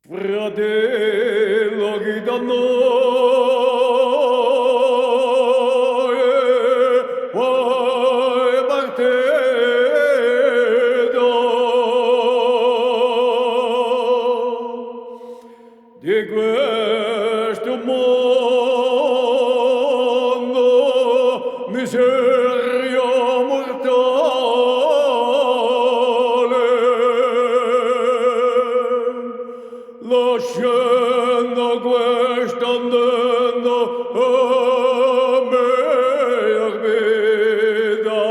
Fratello che da noi poi partito di questo mondo miseria mortale. Lasciando questa andando a mia vita,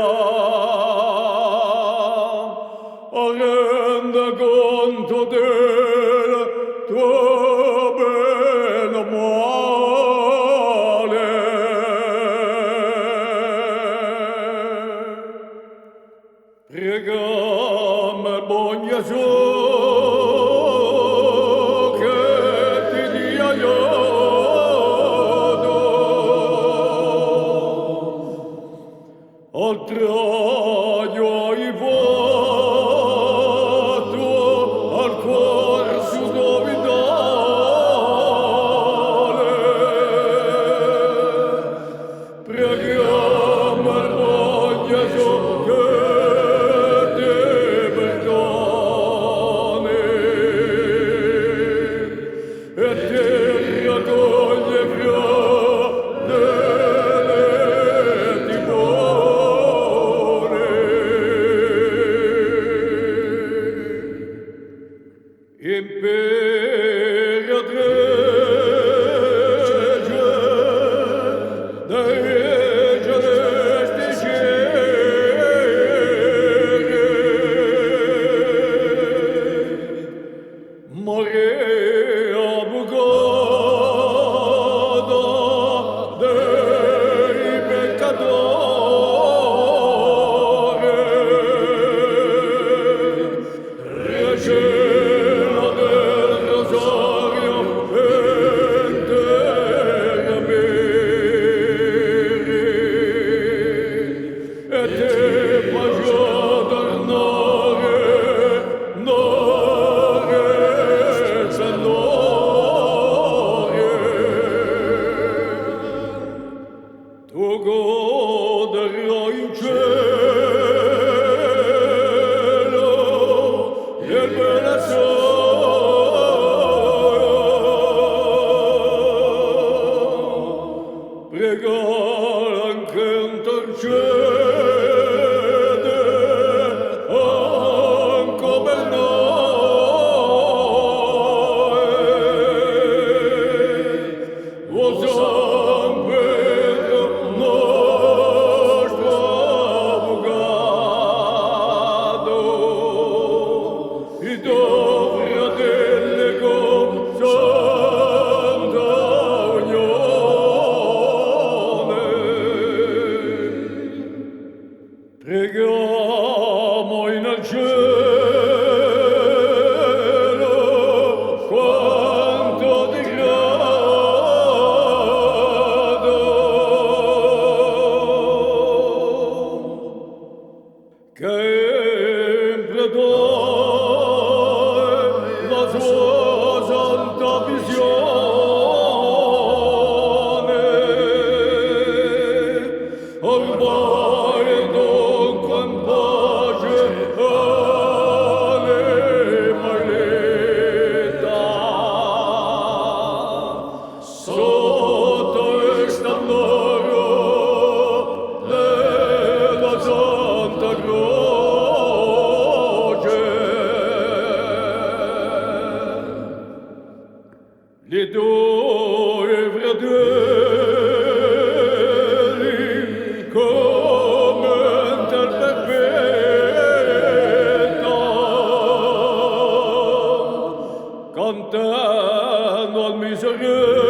renda conto della tua bene o male. Pregami, buon Gesù, oltre hai fatto al cuore sudovitale. Preghiamo al buon Gesù che ti perdoni e ti raccoglie imperatrice dei celesti cieli, Maria Bucata dei peccatori, regina del Rosario e te faccio tornare, tu goderai in cielo del bel sole. Pregare anche intercede anche per noi. O San Pedro, nostro avvocato, i tuoi fratelli con santa unione. Preghiamo in cielo quanto ti grado, che sempre dai la sua santa visione, ormai dunque in pace anima lieta, sotto estandaro della Santa Croce. Li tuoi fratelli come interpreta, cantando al miserere